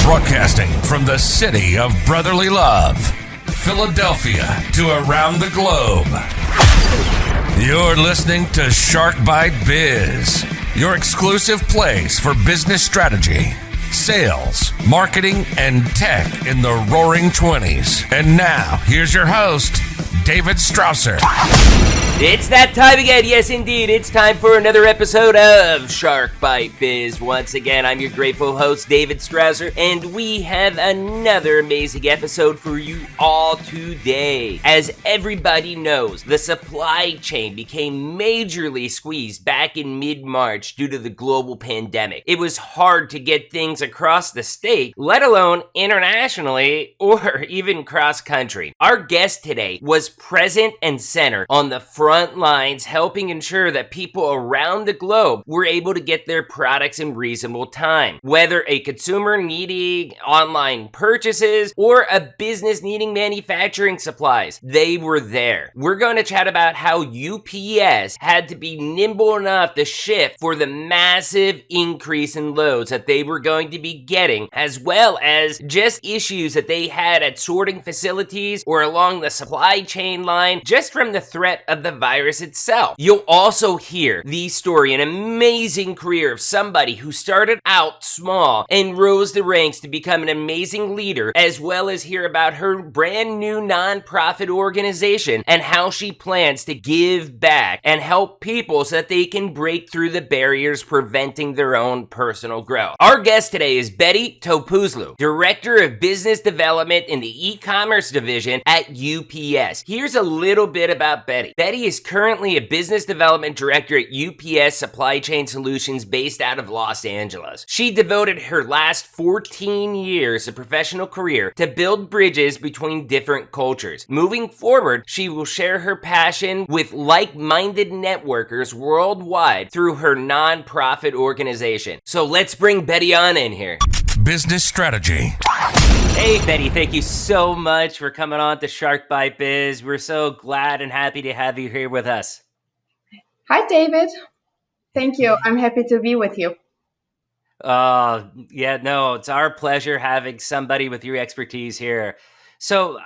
Broadcasting from the city of brotherly love, Philadelphia, to around the globe. You're listening to Shark Bite Biz, your exclusive place for business strategy, sales, marketing, and tech in the roaring 20s. And now, here's your host, David Strausser. It's that time again. Yes, indeed. It's time for another episode of Shark Bite Biz. Once again, I'm your grateful host, David Strausser, and we have another amazing episode for you all today. As everybody knows, the supply chain became majorly squeezed back in mid-March due to the global pandemic. It was hard to get things across the state, let alone internationally or even cross-country. Our guest today was present and center on the front lines, helping ensure that people around the globe were able to get their products in reasonable time. Whether a consumer needing online purchases or a business needing manufacturing supplies, they were there. We're going to chat about how UPS had to be nimble enough to shift for the massive increase in loads that they were going to be getting, as well as just issues that they had at sorting facilities or along the supply chain line just from the threat of the virus itself. You'll also hear the story, an amazing career of somebody who started out small and rose the ranks to become an amazing leader, as well as hear about her brand new nonprofit organization and how she plans to give back and help people so that they can break through the barriers preventing their own personal growth. Our guest today is Benal Topuzlu, Director of Business Development in the e-commerce division at UPS. Here's a little bit about Betty. Betty is currently a business development director at UPS Supply Chain Solutions based out of Los Angeles. She devoted her last 14 years of professional career to build bridges between different cultures. Moving forward, she will share her passion with like-minded networkers worldwide through her nonprofit organization. So let's bring Betty on in here. Business strategy. Hey, Betty, thank you so much for coming on to Shark Bite Biz. We're so glad and happy to have you here with us. Hi, David. Thank you. I'm happy to be with you. It's our pleasure having somebody with your expertise here. So,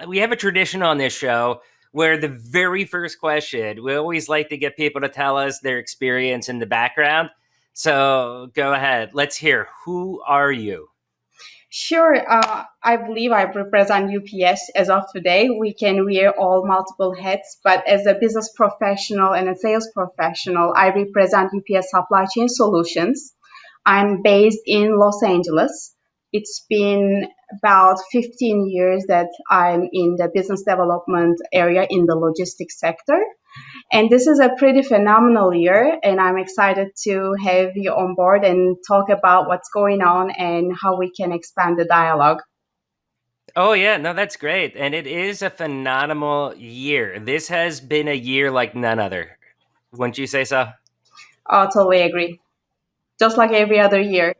we have a tradition on this show where the very first question, we always like to get people to tell us their experience in the background. So go ahead. Let's hear. Who are you? Sure. I believe I represent UPS as of today. We can wear all multiple hats, but as a business professional and a sales professional, I represent UPS Supply Chain Solutions. I'm based in Los Angeles. It's been about 15 years that I'm in the business development area in the logistics sector. And this is a pretty phenomenal year, and I'm excited to have you on board and talk about what's going on and how we can expand the dialogue. Oh, yeah. No, that's great. And it is a phenomenal year. This has been a year like none other. Wouldn't you say so? I totally agree. Just like every other year.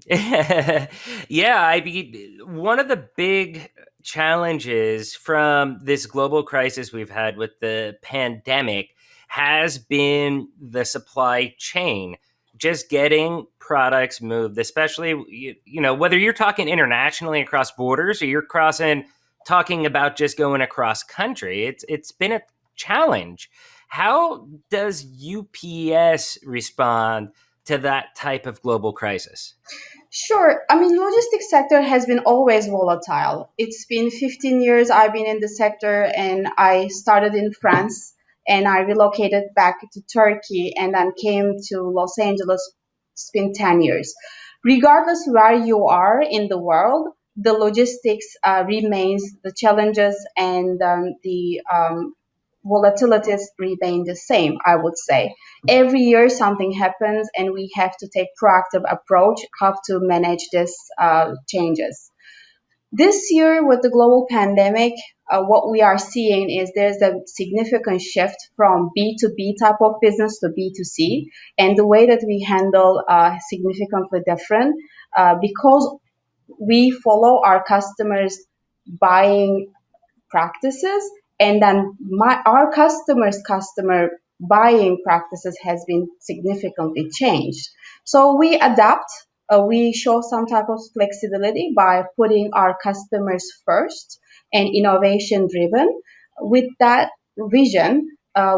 Yeah, I mean, one of the big challenges from this global crisis we've had with the pandemic has been the supply chain, just getting products moved, especially, whether you're talking internationally across borders or you're talking about just going across country, it's been a challenge. How does UPS respond to that type of global crisis? Sure. I mean, logistics sector has been always volatile. It's been 15 years I've been in the sector, and I started in France and I relocated back to Turkey and then came to Los Angeles. It's been 10 years. Regardless where you are in the world, the logistics remains the challenges and the volatilities remain the same, I would say. Every year something happens and we have to take proactive approach how to manage this changes. This year with the global pandemic, what we are seeing is there's a significant shift from B2B type of business to B2C, and the way that we handle significantly different because we follow our customers' buying practices, and then our customer buying practices has been significantly changed. So we adapt we show some type of flexibility by putting our customers first and innovation driven. With that vision,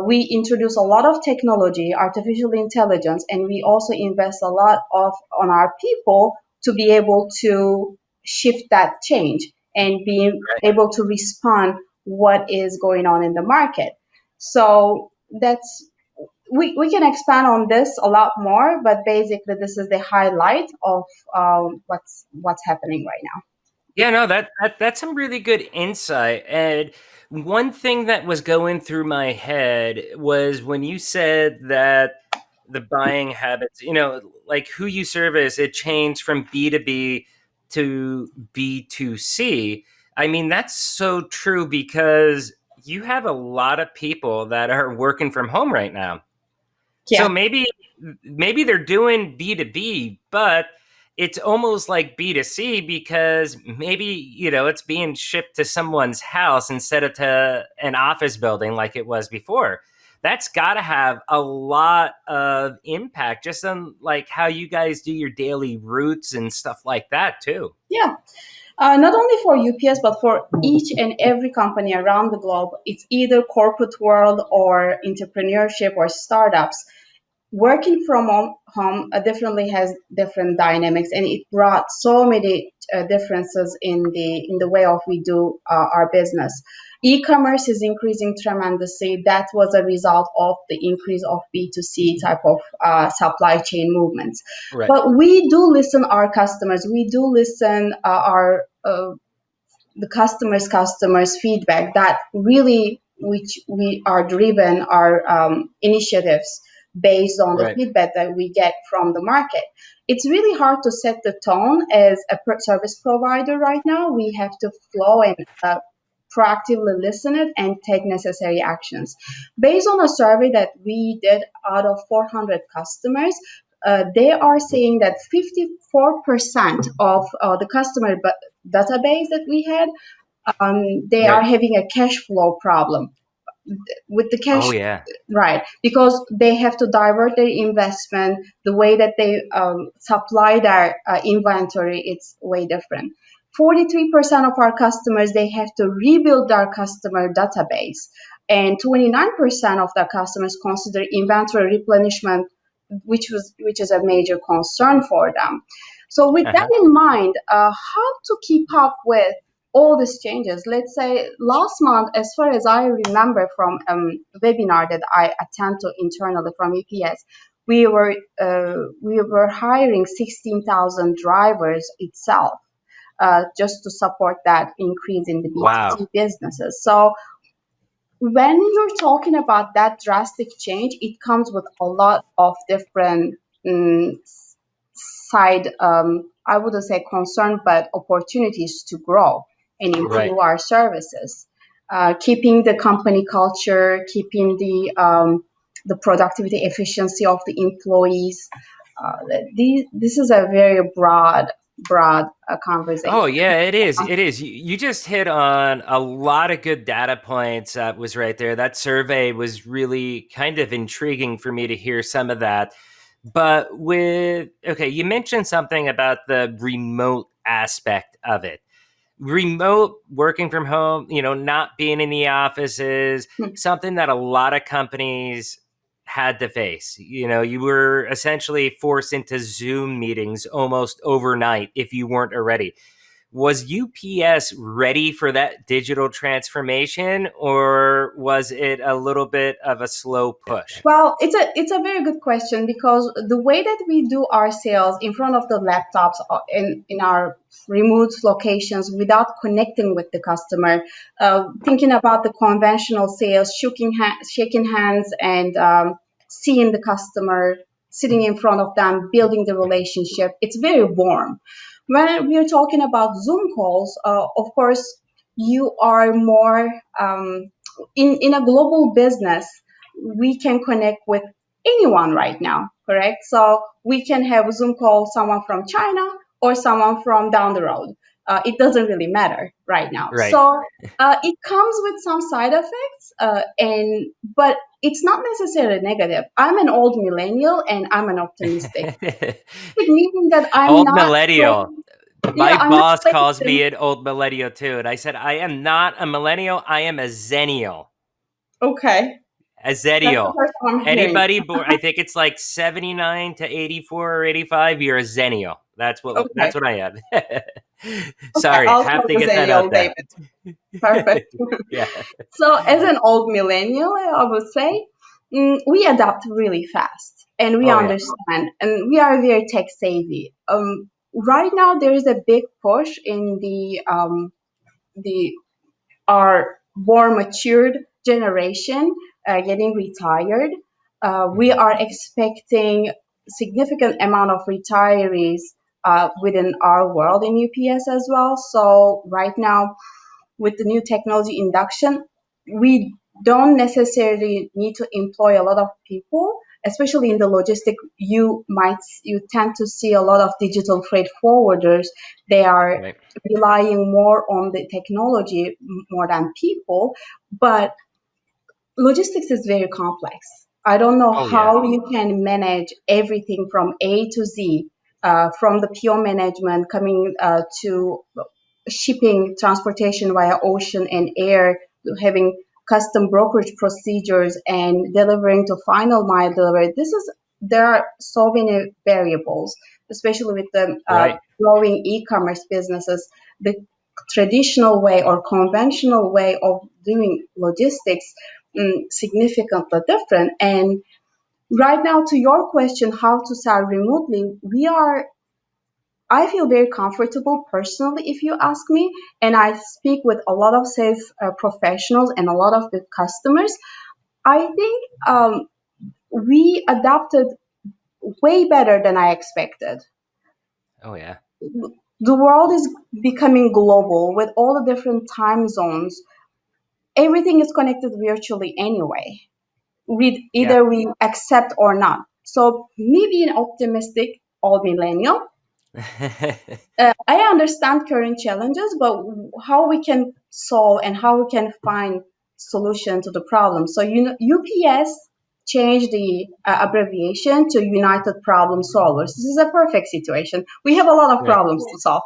we introduce a lot of technology, artificial intelligence, and we also invest a lot of on our people to be able to shift that change and being able to respond what is going on in the market. So that's we can expand on this a lot more, but basically this is the highlight of what's happening right now. Yeah, no, that's some really good insight. And one thing that was going through my head was when you said that the buying habits, like who you service, it changed from B2B to B2C. I mean, that's so true because you have a lot of people that are working from home right now. So Yeah. maybe they're doing B2B, but it's almost like B2C because maybe, it's being shipped to someone's house instead of to an office building like it was before. That's got to have a lot of impact just on like how you guys do your daily routes and stuff like that too. Yeah. Not only for UPS, but for each and every company around the globe, it's either corporate world or entrepreneurship or startups. Working from home definitely has different dynamics, and it brought so many differences in the way of we do our business. E-commerce is increasing tremendously. That was a result of the increase of B2C type of supply chain movements. Right. But we do listen our customers. We do listen our the customers feedback that really which we are driven our initiatives based on the Right. feedback that we get from the market. It's really hard to set the tone as a service provider right now. We have to flow and proactively listen it and take necessary actions. Based on a survey that we did out of 400 customers, they are saying that 54% of the customer database that we had, they are Right. having a cash flow problem with the Oh cash, yeah. right? Because they have to divert their investment. The way that they supply their inventory, it's way different. 43% of our customers, they have to rebuild their customer database, and 29% of their customers consider inventory replenishment, which is a major concern for them. So with that Uh-huh. in mind, how to keep up with all these changes? Let's say last month, as far as I remember from a webinar that I attend to internally from EPS, we were hiring 16,000 drivers itself, just to support that increase in the Wow. B2C businesses. So when you're talking about that drastic change, it comes with a lot of different mm, side, I wouldn't say concern, but opportunities to grow and Right. improve our services. Keeping the company culture, keeping the productivity, efficiency of the employees. This is a very broad Oh conversation. yeah, it is. It is. You just hit on a lot of good data points. That was right there. That survey was really kind of intriguing for me to hear some of that. But okay, you mentioned something about the remote aspect of it. Remote working from home, not being in the office is something that a lot of companies had to face. You were essentially forced into Zoom meetings almost overnight if you weren't already. Was UPS ready for that digital transformation, or was it a little bit of a slow push? Well, it's a very good question, because the way that we do our sales in front of the laptops in our remote locations without connecting with the customer, thinking about the conventional sales, shaking hands, and seeing the customer, sitting in front of them, building the relationship, it's very warm. When we are talking about Zoom calls, of course, you are more in a global business. We can connect with anyone right now, correct? So we can have a Zoom call someone from China or someone from down the road. it doesn't really matter right now. Right. So it comes with some side effects, but it's not necessarily negative. I'm an old millennial and I'm an optimistic. It meaning that I'm Old not millennial. yeah, My I'm not boss calls me waiting. an old millennial too, and I said I am not a millennial. I am a zennial. Okay, A that's the zennial. first time I'm hearing. Anybody born, I think it's like 79 to 84 or 85, you're a zennial. Okay, That's what I am. okay, Sorry, I'll have call to the get that out Zenial there. David. Perfect. Yeah. So, as an old millennial, I would say we adapt really fast and we Oh yeah. understand and we are very tech savvy. Right now, there is a big push in the our more matured generation getting retired. We Mhm. are expecting significant amount of retirees within our world in UPS as well. So right now, with the new technology induction, we don't necessarily need to employ a lot of people, especially in the logistic. You tend to see a lot of digital freight forwarders. They are Right. relying more on the technology more than people, but logistics is very complex. I don't know Oh yeah. how you can manage everything from A to Z, from the PO management coming to shipping, transportation via ocean and air, having custom brokerage procedures, and delivering to final mile delivery. There are so many variables, especially with the Right. growing e-commerce businesses. The traditional way or conventional way of doing logistics significantly different. And right now, to your question, how to sell remotely, I feel very comfortable personally, if you ask me, and I speak with a lot of sales professionals and a lot of the customers. I think we adapted way better than I expected. Oh yeah. The world is becoming global with all the different time zones. Everything is connected virtually anyway. Yeah. We accept or not. So me being optimistic, old millennial, I understand current challenges, but how we can solve and how we can find solution to the problem. So UPS changed the abbreviation to United Problem Solvers. This is a perfect situation. We have a lot of Right. problems to solve.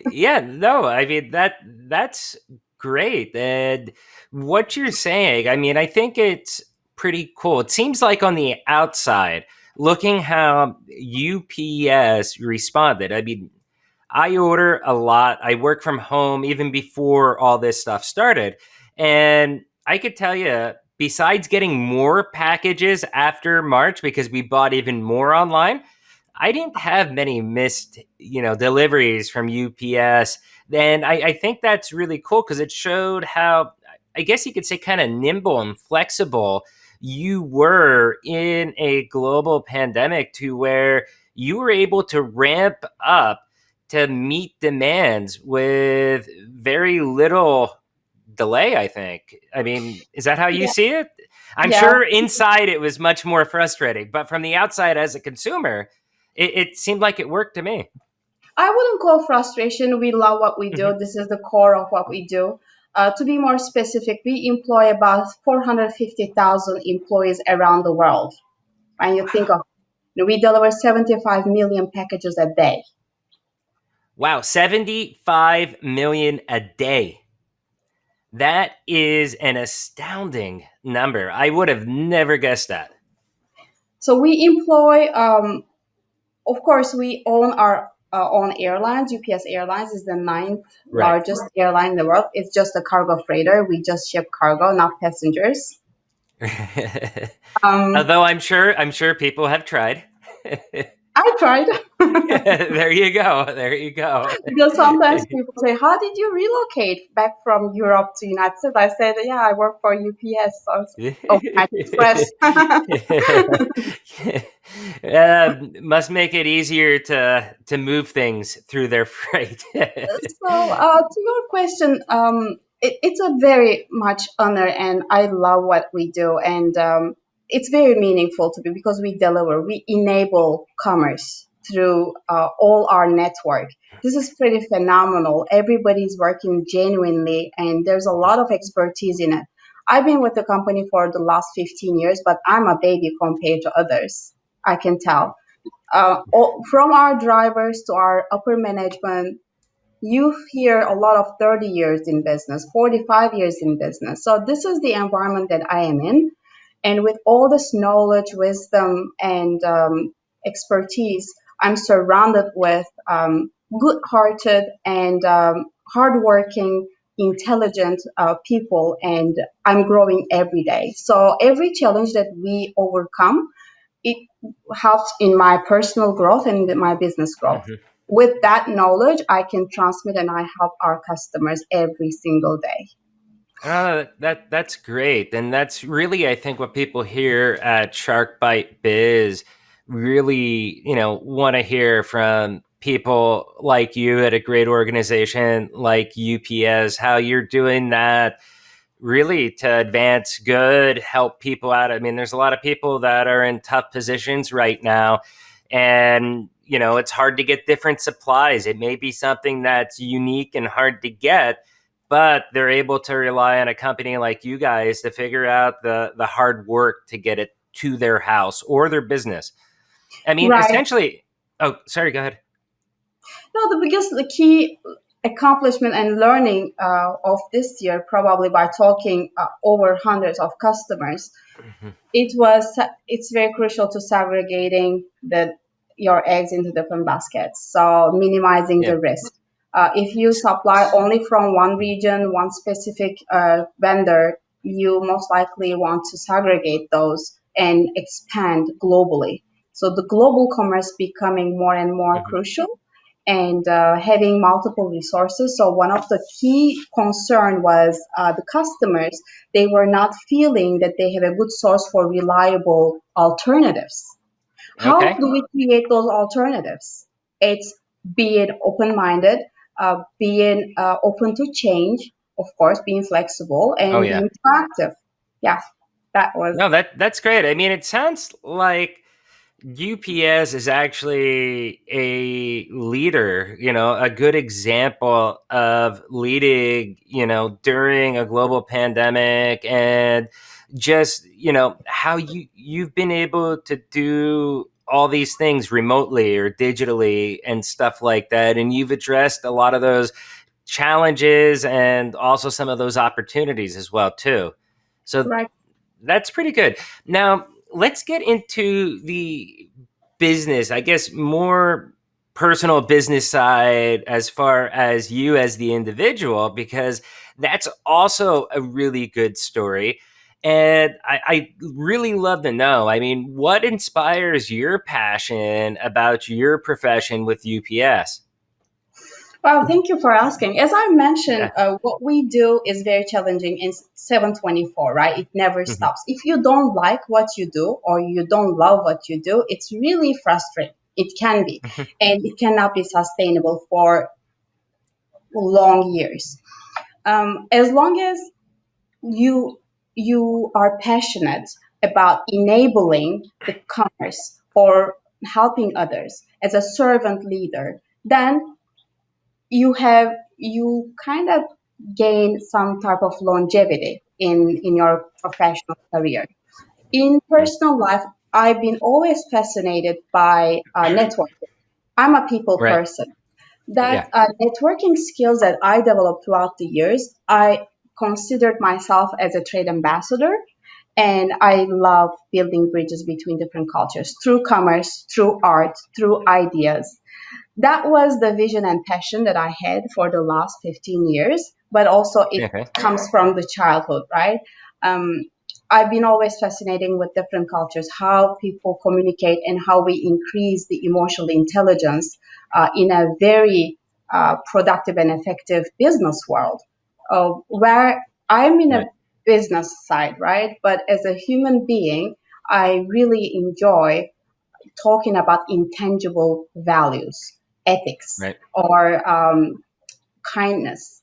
Yeah, no, I mean that's great. And what you're saying, I mean, I think it's pretty cool. It seems like on the outside, looking how UPS responded. I mean, I order a lot. I work from home even before all this stuff started. And I could tell you, besides getting more packages after March because we bought even more online, I didn't have many missed, deliveries from UPS. And I think that's really cool because it showed how, I guess you could say, kind of nimble and flexible you were in a global pandemic to where you were able to ramp up to meet demands with very little delay, I think. I mean, is that how you Yeah, see it? I'm yeah. sure inside it was much more frustrating, but from the outside as a consumer, it seemed like it worked to me. I wouldn't call frustration. We love what we do. Hmm. This is the core of what we do. To be more specific, we employ about 450,000 employees around the world. And you think Wow. of, we deliver 75 million packages a day. Wow. 75 million a day. That is an astounding number. I would have never guessed that. So we employ, of course, we own our own airlines. UPS Airlines is the ninth Right. largest airline in the world. It's just a cargo freighter. We just ship cargo, not passengers. Um, Although I'm sure people have tried. I tried. There you go. There you go. Because sometimes people say, "How did you relocate back from Europe to United States?" I said, "Yeah, I work for UPS, so overnight express." Must make it easier to move things through their freight. So, to your question, it's a very much honor, and I love what we do, and it's very meaningful to me because we deliver, we enable commerce. through all our network. This is pretty phenomenal. Everybody's working genuinely, and there's a lot of expertise in it. I've been with the company for the last 15 years, but I'm a baby compared to others. I can tell. From our drivers to our upper management, you hear a lot of 30 years in business, 45 years in business. So this is the environment that I am in. And with all this knowledge, wisdom, and expertise, I'm surrounded with good hearted and hardworking, intelligent people, and I'm growing every day. So every challenge that we overcome, it helps in my personal growth and my business growth. Mhm. With that knowledge, I can transmit and I help our customers every single day. That's great, and that's really, I think, what people here at Shark Bite Biz really, want to hear from people like you at a great organization like UPS. How you're doing that really to advance good, help people out. I mean, there's a lot of people that are in tough positions right now, and it's hard to get different supplies. It may be something that's unique and hard to get, but they're able to rely on a company like you guys to figure out the hard work to get it to their house or their business. I mean, Right. essentially. Oh, sorry, go ahead. No, the key accomplishment and learning of this year, probably by talking over hundreds of customers, Mhm. it's very crucial to segregating your eggs into different baskets, so minimizing Yeah. the risk. If you supply only from one region, one specific vendor, you most likely want to segregate those and expand globally. So the global commerce becoming more and more Mhm. crucial, and having multiple resources. So one of the key concern was the customers. They were not feeling that they have a good source for reliable alternatives. How Okay. do we create those alternatives? It's being open-minded, being open to change, of course, being flexible Oh and yeah. being proactive. Yeah, that was No, that's great. I mean, it sounds like UPS is actually a leader, a good example of leading, during a global pandemic, and just, how you've been able to do all these things remotely or digitally and stuff like that. And you've addressed a lot of those challenges and also some of those opportunities as well too. So right. that's pretty good. Now, let's get into the business, I guess, more personal business side as far as you as the individual, because that's also a really good story. And I really love to know. I mean, what inspires your passion about your profession with UPS? Well, thank you for asking. As I mentioned, Yeah. what we do is very challenging in 724, right? It never Mhm. stops. If you don't like what you do or you don't love what you do, it's really frustrating. It can be, and it cannot be sustainable for long years. As long as you you are passionate about enabling the commerce or helping others as a servant leader, then you kind of gain some type of longevity in your professional career. In personal life, I've been always fascinated by networking. I'm a people Right. person. That Yeah. networking skills that I developed throughout the years, I considered myself as a trade ambassador, and I love building bridges between different cultures through commerce, through art, through ideas. That was the vision and passion that I had for the last 15 years, but also it Okay. comes from the childhood, right? Um, I've been always fascinating with different cultures, how people communicate and how we increase the emotional intelligence in a very productive and effective business world, where I'm in a Right. business side, right? But as a human being, I really enjoy talking about intangible values, ethics, Right. or kindness,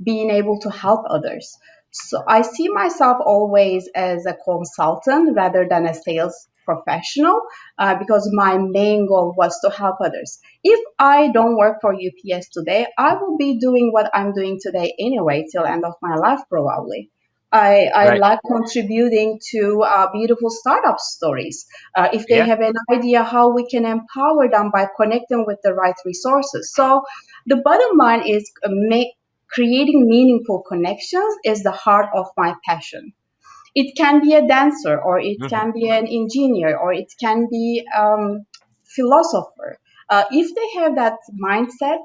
being able to help others. So I see myself always as a consultant rather than a sales professional because my main goal was to help others. If I don't work for UPS today, I will be doing what I'm doing today anyway till end of my life probably. I Right. like contributing to beautiful startup stories. If they Yeah. have an idea how we can empower them by connecting with the right resources. So the bottom line is creating meaningful connections is the heart of my passion. It can be a dancer, or it Hmm. can be an engineer, or it can be philosopher. If they have that mindset,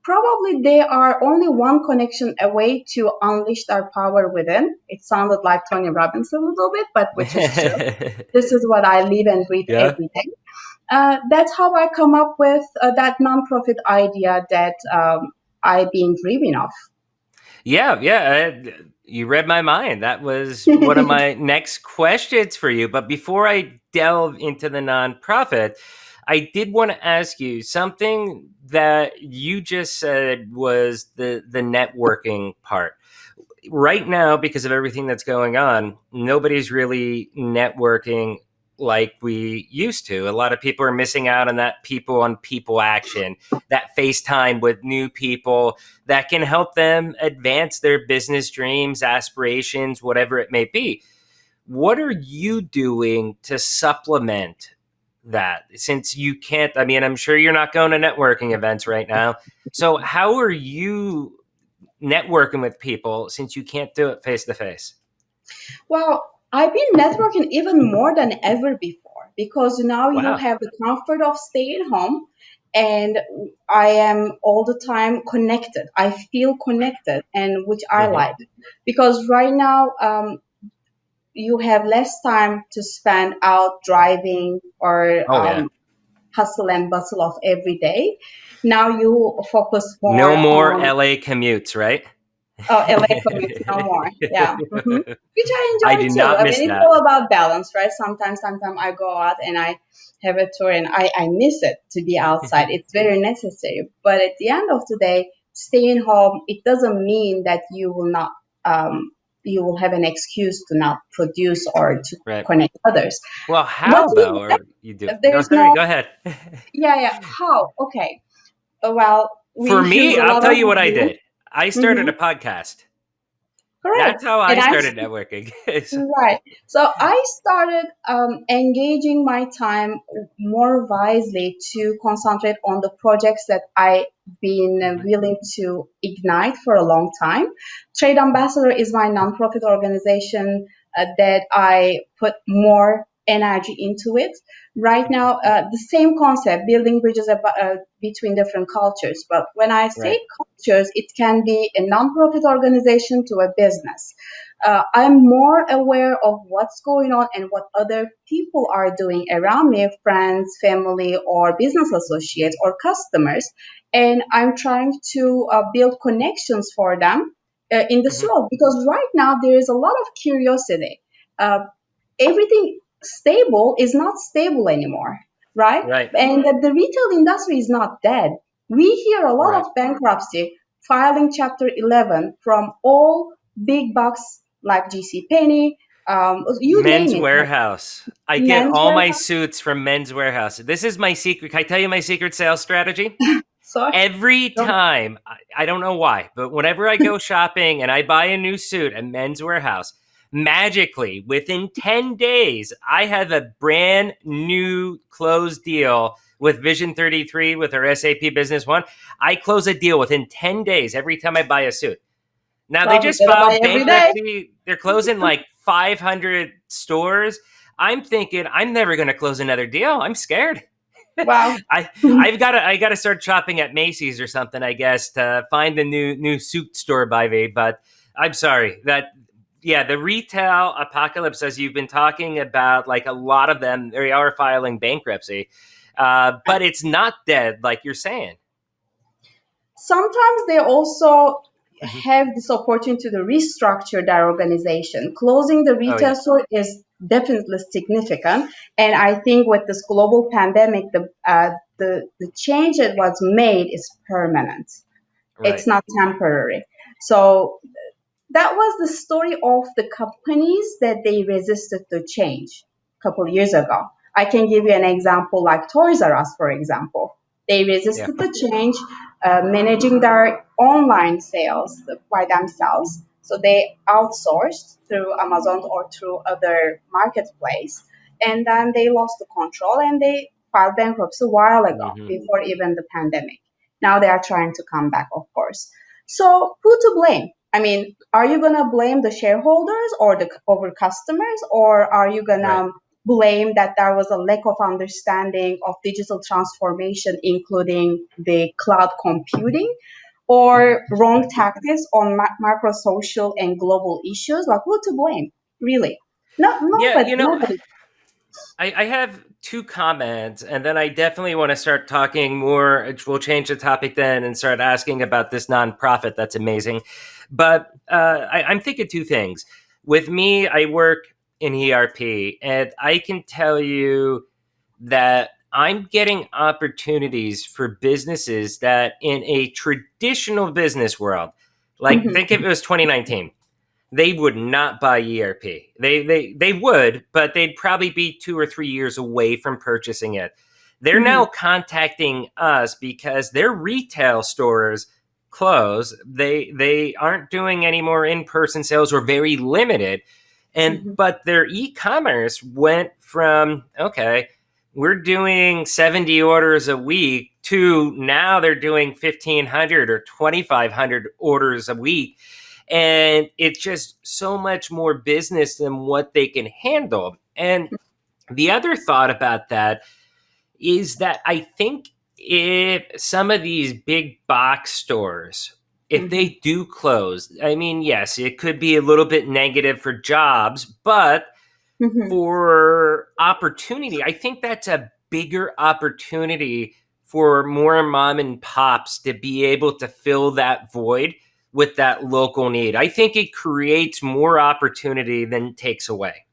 probably they are only one connection away to unleash their power within. It sounded like Tony Robbins a little bit, but which is true. This is what I live and breathe Yeah. every day. That's how I come up with that nonprofit idea that I've been dreaming of. Yeah, yeah. You read my mind. That was one of my next questions for you. But before I delve into the nonprofit, I did want to ask you something that you just said was the networking part. Right now, because of everything that's going on, nobody's really networking like we used to. A lot of people are missing out on that people on people action, that FaceTime with new people that can help them advance their business dreams, aspirations, whatever it may be. What are you doing to supplement that? Since you can't, I mean, I'm sure you're not going to networking events right now. So, how are you networking with people since you can't do it face to face? Well, I've been networking even more than ever before because now you Wow. have the comfort of staying home and I am all the time connected. I feel connected, and which I Hmm. like because right now you have less time to spend out driving or Oh yeah. hustle and bustle of every day. Now you focus No more more on LA commutes, right? LA commutes no more. Yeah. Which I I enjoy do too. not I miss mean, it's that. all about balance, right? Sometimes I go out and I have a tour and I miss it to be outside. It's very necessary. But at the end of the day, staying home, it doesn't mean that you will not, um, you will have an excuse to not produce or to Right. connect others. Well, What how we though? Or you do? there Go, is sorry. no, Go ahead. yeah. How? Okay. Well, we For use me, a I'll lot tell of you what I Zoom. did. I started Hmm. a podcast. Correct. That's how I And I started networking. Right. So I started engaging my time more wisely to concentrate on the projects that I've been Mhm. willing to ignite for a long time. Trade Ambassador is my nonprofit organization that I put more energy into it. Right now, the same concept, building bridges between different cultures. But when I Right. say cultures, it can be a nonprofit organization to a business. I'm more aware of what's going on and what other people are doing around me, friends, family, or business associates or customers. And I'm trying to build connections for them in this Hmm. world because right now there is a lot of curiosity. Uh, Everything stable is not stable anymore, right? Right. And that the retail industry is not dead. We hear a lot Right. of bankruptcy filing Chapter 11 from all big box like GC Penney, you name Men's it, Warehouse. I get all menswear. my suits from Men's Warehouse. This is my secret. Can I tell you my secret sales strategy? So, Every time, I don't know why, but whenever I go shopping and I buy a new suit at Men's Warehouse, magically within 10 days, I have a brand new closed deal with Vision 33 with our SAP Business One. I close a deal within 10 days every time I buy a suit. Now they well, we just gotta buy filed every day. bankruptcy. They're closing like 500 stores. I'm thinking I'm never going to close another deal. I'm scared. Wow. I I gotta start shopping at Macy's or something, I guess, to find a new suit store by me. But I'm sorry that yeah, the retail apocalypse, as you've been talking about, like a lot of them, they are filing bankruptcy, but it's not dead, like you're saying. Sometimes they also Mhm. have this opportunity to restructure their organization. Closing the Oh retail yeah, store is definitely significant, and I think with this global pandemic, the change that was made is permanent. It's right. not temporary. So that was the story of the companies that they resisted to change a couple years ago. I can give you an example like Toys R Us, for example. They Yeah. resisted the change, managing their online sales by themselves. So they outsourced through Amazon or through other marketplace, and then they lost the control and they filed bankruptcy a while ago, Hmm. before even the pandemic. Now they are trying to come back, of course. So who to blame? I mean, are you gonna blame the shareholders or the over customers, or are you Right. gonna blame that there was a lack of understanding of digital transformation, including the cloud computing, or wrong tactics on macro social and global issues? Like, who to blame? Really? No, Yeah, nobody. Nobody. I have two comments, and then I definitely want to start talking more. We'll change the topic then and start asking about this nonprofit. That's amazing. But I'm thinking two things. With me, I work in ERP, and I can tell you that I'm getting opportunities for businesses that in a traditional business world, like Mhm, think if it was 2019, they would not buy ERP. They would, but they'd probably be 2 or 3 years away from purchasing it. They're mhm, now contacting us because their retail stores close. They aren't doing any more in-person sales or very limited. And mhm, but their e-commerce went from okay, we're doing 70 orders a week to now they're doing 1,500 or 2,500 orders a week, and it's just so much more business than what they can handle. And the other thought about that is that I think if some of these big box stores, if mhm, they do close, I mean, yes, it could be a little bit negative for jobs, but mhm. for opportunity, I think that's a bigger opportunity for more mom and pops to be able to fill that void with that local need. I think it creates more opportunity than takes away,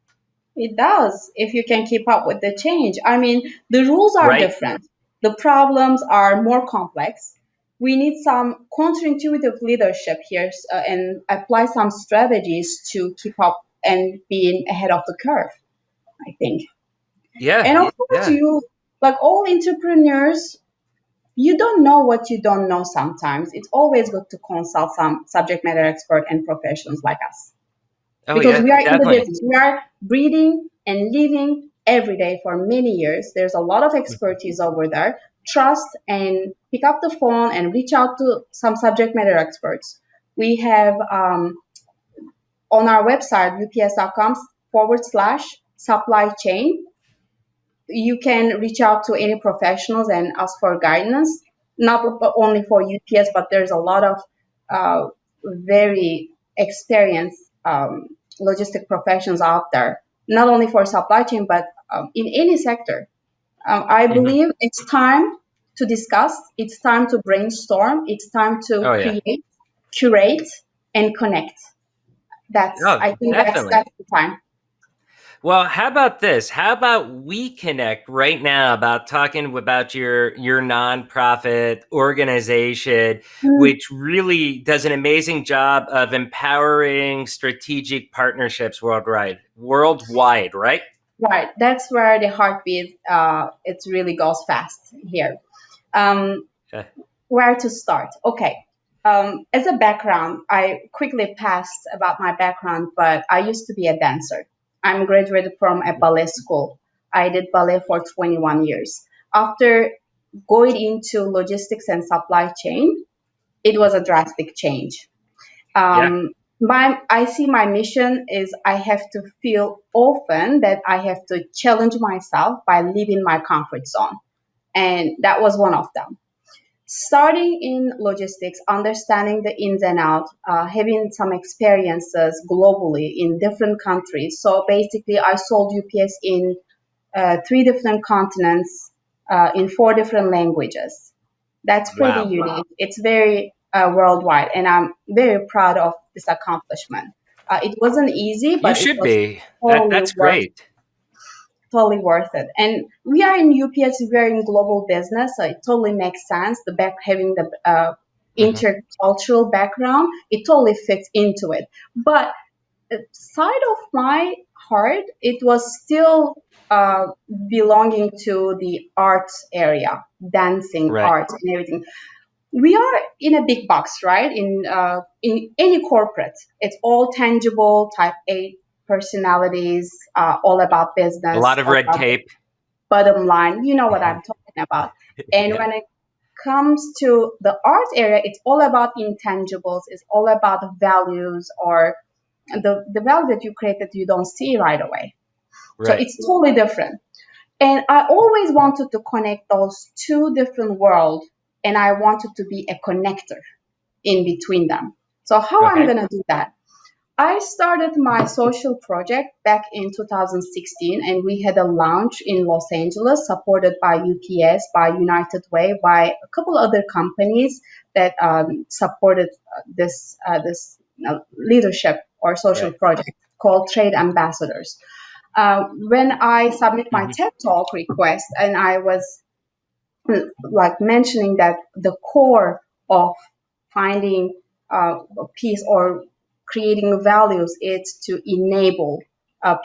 It does, if you can keep up with the change. I mean, the rules are right? different, the problems are more complex. We need some counterintuitive leadership here, and apply some strategies to keep up and being ahead of the curve, I think. Yeah, And of course, yeah. you, like all entrepreneurs, you don't know what you don't know sometimes. It's always good to consult some subject matter expert and professionals like us, Oh, because yeah, we are in the definitely. business. We are breathing and living every day for many years. There's a lot of Mhm. expertise over there. Trust and pick up the phone and reach out to some subject matter experts. We have on our website, ups.com/supply chain. You can reach out to any professionals and ask for guidance, not only for UPS, but there's a lot of very experienced logistic professions out there, not only for supply chain, but in any sector. I Mhm. believe it's time to discuss, it's time to brainstorm, it's time to Oh, yeah. create, curate, and connect. Oh, I think definitely. that's the time. Well, how about this? How about we connect right now about talking about your nonprofit organization, Mm, which really does an amazing job of empowering strategic partnerships worldwide, right? right, that's where the heartbeat it really goes fast here. Um, Okay. where to start? Okay. As a background, I quickly passed about my background, but I used to be a dancer. I'm graduated from a ballet school. I did ballet for 21 years. After going into logistics and supply chain, it was a drastic change. Yeah. I see my mission is I have to feel often that I have to challenge myself by leaving my comfort zone. And that was one of them. Starting in logistics, understanding the ins and outs, having some experiences globally in different countries. So basically, I sold UPS in three different continents, in four different languages. That's pretty Wow. unique. It's very worldwide, and I'm very proud of this accomplishment. It wasn't easy, You but it should was be. totally That's worth great. totally worth it. And we are in UPS, we are in global business, so it totally makes sense. The back having the Mhm. intercultural background, it totally fits into it. But side of my hard, it was still belonging to the arts area, dancing, Right. art, and everything. We are in a big box, right? In any corporate, it's all tangible, type A personalities, all about A business, lot of all red about the tape. bottom line. You know what I'm talking about. And Yeah. when it comes to the art area, it's all about intangibles. It's all about values or the value that you create that you don't see right away. So Right. it's totally different. And I always wanted to connect those two different worlds, and I wanted to be a connector in between them. So how I'm Okay. gonna do that? I started my social project back in 2016, and we had a launch in Los Angeles, supported by UPS, by United Way, by a couple other companies that supported this leadership or social Right. project called Trade Ambassadors. When I submit my Hmm. TED Talk request, and I was like mentioning that the core of finding peace or creating values is to enable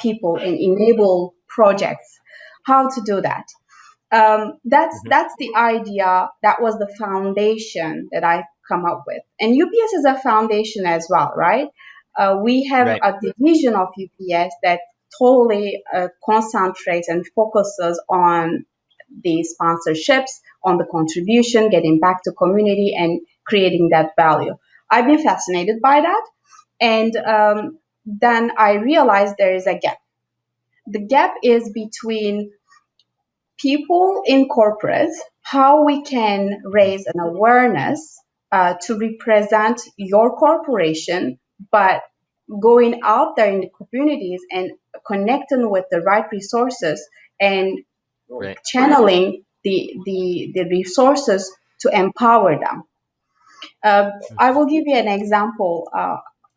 people and enable projects. How to do that? Hmm. That's the idea. That was the foundation that I come up with. And UPS is a foundation as well, right? We have Right. a division of UPS that totally concentrates and focuses on the sponsorships, on the contribution, getting back to community, and creating that value. I've been fascinated by that, and then I realized there is a gap. The gap is between people in corporate, how we can raise an awareness to represent your corporation, but going out there in the communities and connecting with the right resources and Right. channeling the resources to empower them. I will give you an example.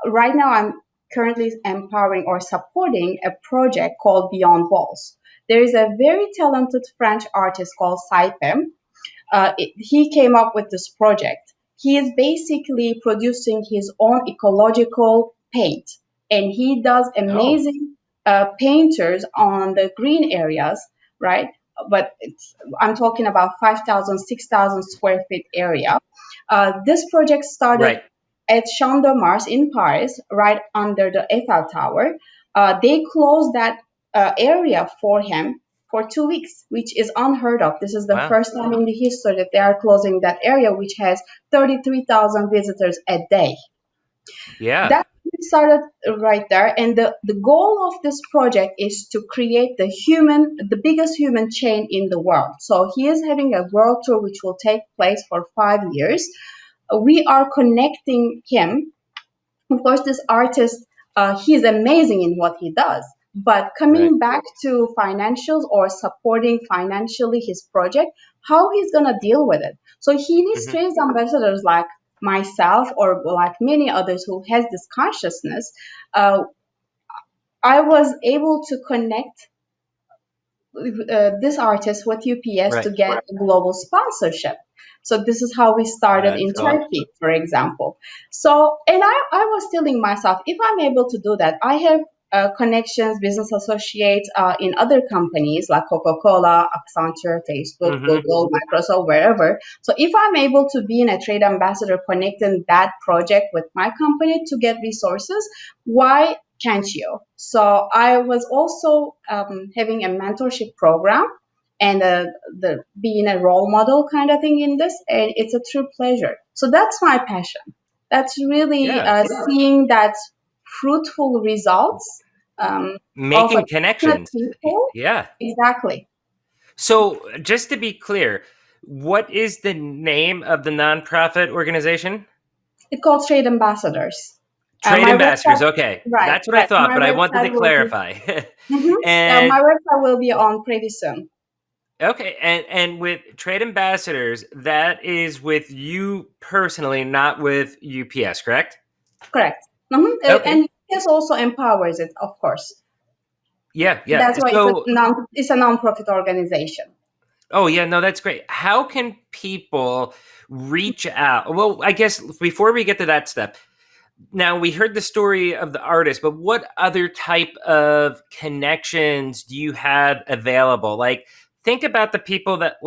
Right now, I'm currently empowering or supporting a project called Beyond Walls. There is a very talented French artist called Saipem. He came up with this project. He is basically producing his own ecological paint, and he does Oh. amazing painters on the green areas, right? But I'm talking about 5,000, 6,000 square feet area. This project started Right. at Champ de Mars in Paris, right under the Eiffel Tower. They closed that area for him for 2 weeks, which is unheard of. This is the Wow. first time in the history that they are closing that area, which has 33,000 visitors a day. Yeah. That started right there. And the goal of this project is to create the biggest human chain in the world. So he is having a world tour which will take place for 5 years. We are connecting him. Of course, this artist, he's amazing in what he does. But Right. coming back to financials or supporting financially his project, how he's gonna deal with it. So he needs Hmm. trade ambassadors like myself or like many others who has this consciousness. Uh, I was able to connect this artist with UPS to Right. get a global sponsorship. So this is how we started That's in cool. Turkey, for example. So, and I was telling myself, if I'm able to do that, I have connections, business associates in other companies like Coca-Cola, Accenture, Facebook, Hmm. Google, Microsoft, wherever. So if I'm able to be in a trade ambassador connecting that project with my company to get resources, why can't you? So I was also having a mentorship program and the being a role model kind of thing in this, and it's a true pleasure. So that's my passion. That's really Yeah. seeing that fruitful results of Making passionate connections. people. Yeah. Exactly. So, just to be clear, what is the name of the nonprofit organization? It's called Trade Ambassadors. Trade My Ambassadors. website, Okay. right, That's what I right. thought, My but I wanted to website will be. clarify. Mhm. And My website will be on pretty soon. okay, and with Trade Ambassadors, that is with you personally, not with UPS, correct? Correct. Okay. And this also empowers it, of course. Yeah, yeah. That's why So, it's a non-profit organization. oh yeah, no, that's great. How can people reach out? Well, I guess before we get to that step, Now, we heard the story of the artist, but what other type of connections do you have available? Like, think about the people that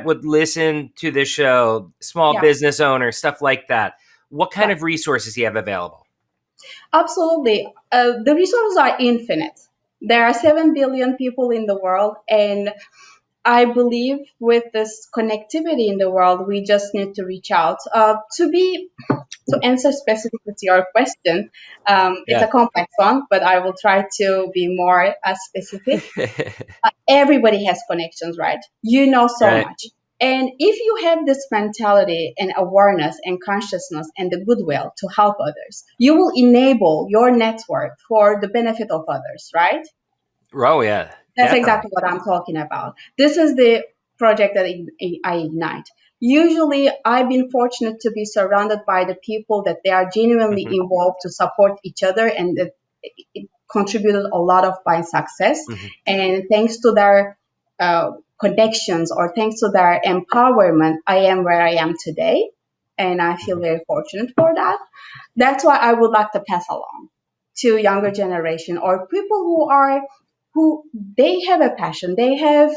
would listen to the show, small Yeah, business owners, stuff like that. What kind right. of resources do you have available? Absolutely. The resources are infinite. There are 7 billion people in the world, and I believe with this connectivity in the world, we just need to reach out. To answer specifically to your question, it's a Yeah. complex one, but I will try to be more specific. Everybody has connections, right? You know so Right. much. And if you have this mentality and awareness and consciousness and the goodwill to help others, you will enable your network for the benefit of others, right? Oh, yeah, That's definitely. exactly what I'm talking about. This is the project that I ignite. Usually, I've been fortunate to be surrounded by the people that they are genuinely Hmm. involved to support each other, and it contributed a lot of my success. Hmm. And thanks to their connections or thanks to their empowerment, I am where I am today, and I feel Hmm. very fortunate for that. That's why I would like to pass along to younger generation or people who they have a passion, they have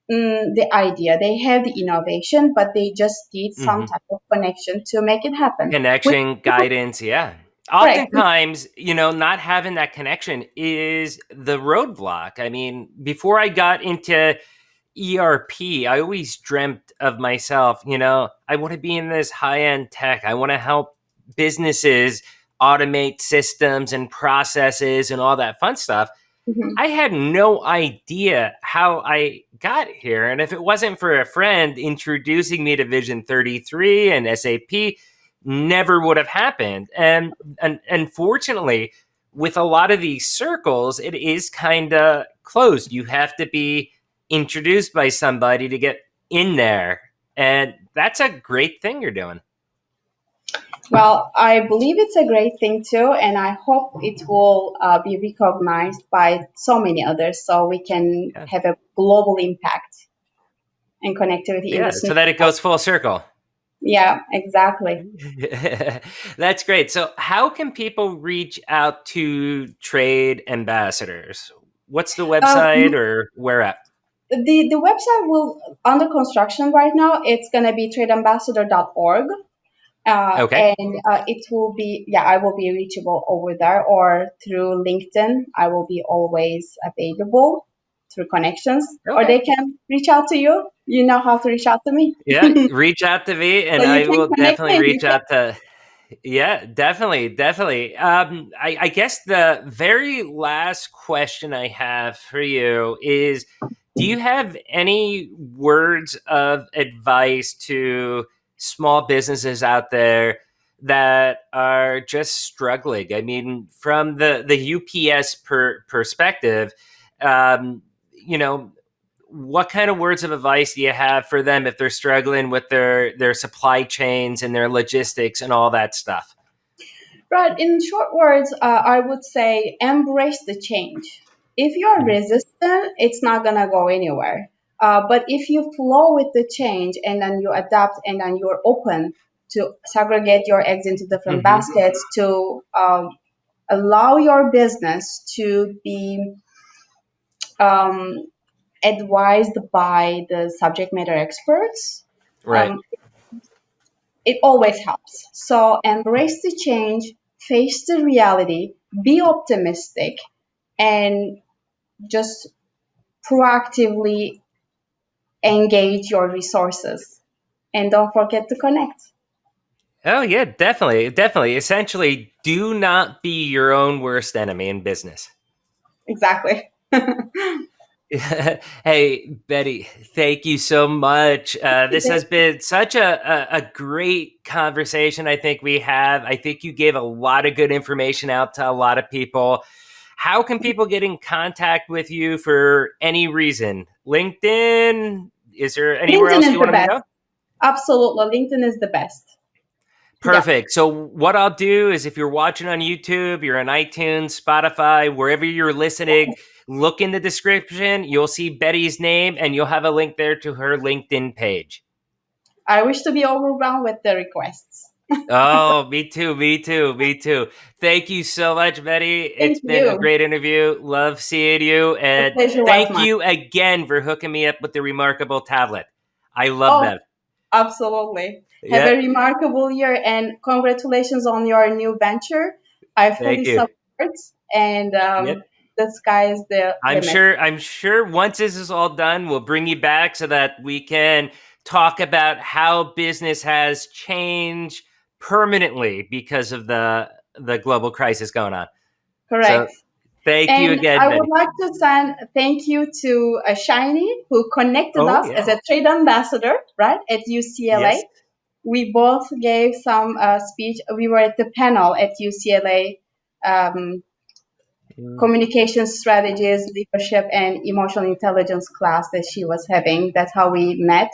the idea, they have the innovation, but they just need some Hmm. type of connection to make it happen. With Connection, guidance, yeah. correct. Oftentimes, not having that connection is the roadblock. I mean, before I got into ERP, I always dreamt of myself, I want to be in this high end tech. I want to help businesses automate systems and processes and all that fun stuff. Mhm. I had no idea how I got here. And if it wasn't for a friend introducing me to Vision 33 and SAP, never would have happened. And unfortunately, with a lot of these circles, it is kind of closed. You have to be introduced by somebody to get in there. And that's a great thing you're doing. Well, I believe it's a great thing too, and I hope it will be recognized by so many others so we can Yeah. have a global impact and connectivity in Yeah. this new So that it world. goes full circle. Yeah, exactly. That's great. So, how can people reach out to trade ambassadors? What's the website Um, or where at? the website will under construction right now. It's gonna be tradeambassador.org. Okay. And it will be, yeah, I will be reachable over there or through LinkedIn. I will be always available through connections, or Okay. they can reach out to you. You know how to reach out to me. Yeah. Reach out to me So and you I can will connect definitely me and you reach can. out to. Yeah, definitely. Definitely. I guess the very last question I have for you is, do you have any words of advice to small businesses out there that are just struggling? I mean, from the UPS perspective, um, you know, what kind of words of advice do you have for them if they're struggling with their supply chains and their logistics and all that stuff? Right. In short words, I would say embrace the change. If you're Mhm. resistant, it's not gonna go anywhere. But if you flow with the change and then you adapt and then you're open to segregate your eggs into different Mhm. baskets to allow your business to be um, advised by the subject matter experts, Right. um, it always helps. So embrace the change, face the reality, be optimistic, and just proactively engage your resources. And don't forget to connect. Oh yeah, definitely, definitely. Essentially, do not be your own worst enemy in business. Exactly. Hey, Betty, thank you so much. This has been such a great conversation. I think we have. I think you gave a lot of good information out to a lot of people. How can people get in contact with you for any reason? LinkedIn? Is there anywhere LinkedIn else is you the want them to best. go? Absolutely. LinkedIn is the best. Yeah. Perfect. So what I'll do is if you're watching on YouTube, you're on iTunes, Spotify, wherever you're listening, look in the description. You'll see Betty's name and you'll have a link there to her LinkedIn page. I wish to be overwhelmed with the requests. Oh, me too, me too, me too. Thank you so much, Betty. Thank It's been a you. great interview. Love seeing you. The And pleasure was thank mine. you again for hooking me up with the remarkable tablet. I love Oh, them. absolutely. Have a Yep. remarkable year and congratulations on your new venture. I fully Thank you. support, and Yep. the sky is the limit. I'm sure once this is all done, we'll bring you back so that we can talk about how business has changed permanently because of the global crisis going on. So Correct. thank you And again, I would Betty. like to send thank you to Shiny, who connected Oh us yeah. as a trade ambassador, right, at Yes. UCLA. We both gave some speech. We were at the panel at UCLA, um, Mm. communication strategies, leadership, and emotional intelligence class that she was having. That's how we met.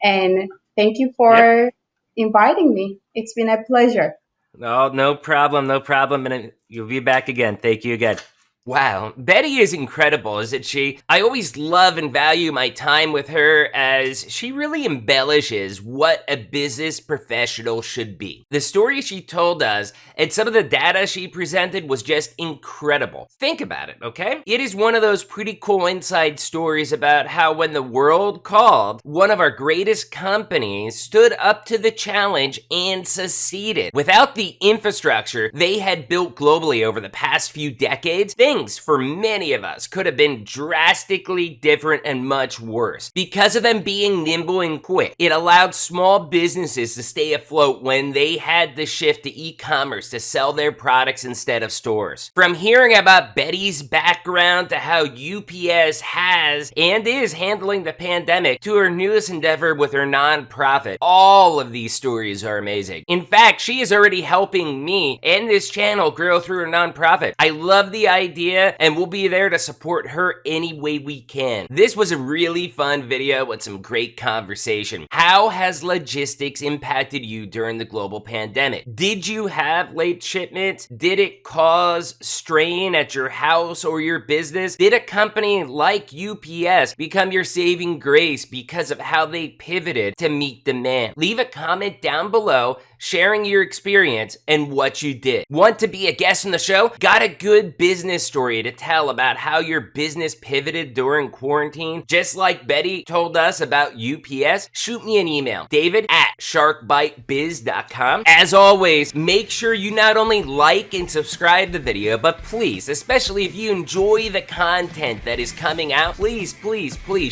And thank you Yep. for inviting me. It's been a pleasure. Oh, no problem, no problem. And you'll be back again. Thank you again. Wow, Betty is incredible, isn't she? I always love and value my time with her as she really embellishes what a business professional should be. The story she told us and some of the data she presented was just incredible. Think about it, okay? It is one of those pretty cool inside stories about how when the world called, one of our greatest companies stood up to the challenge and succeeded. Without the infrastructure they had built globally over the past few decades, things for many of us could have been drastically different and much worse. Because of them being nimble and quick, it allowed small businesses to stay afloat when they had to shift to e-commerce to sell their products instead of stores. From hearing about Betty's background to how UPS has and is handling the pandemic to her newest endeavor with her nonprofit, all of these stories are amazing. In fact, she is already helping me and this channel grow through her nonprofit. I love the idea and we'll be there to support her any way we can. This was a really fun video with some great conversation. How has logistics impacted you during the global pandemic? Did you have late shipments? Did it cause strain at your house or your business? Did a company like UPS become your saving grace because of how they pivoted to meet demand? Leave a comment down below sharing your experience and what you did. Want to be a guest on the show? Got a good business story to tell about how your business pivoted during quarantine, just like Betty told us about UPS? Shoot me an email, david@sharkbitebiz.com. As always, make sure you not only like and subscribe the video, but please, especially if you enjoy the content that is coming out, please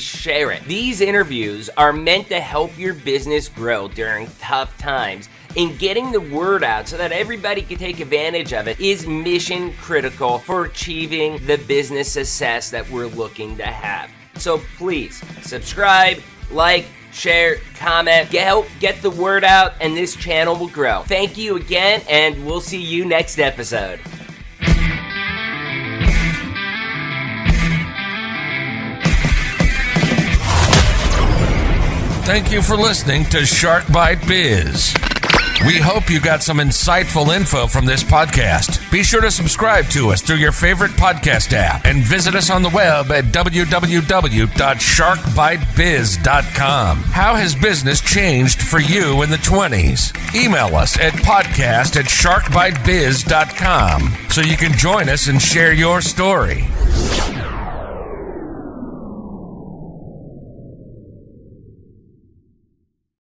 share it. These interviews are meant to help your business grow during tough times, and getting the word out so that everybody can take advantage of it is mission critical for achieving the business success that we're looking to have. So please subscribe, like, share, comment, help get the word out, and this channel will grow. Thank you again, and we'll see you next episode. Thank you for listening to Shark Bite Biz. We hope you got some insightful info from this podcast. Be sure to subscribe to us through your favorite podcast app and visit us on the web at www.sharkbitebiz.com. How has business changed for you in the 20s? Email us at podcast@sharkbitebiz.com so you can join us and share your story.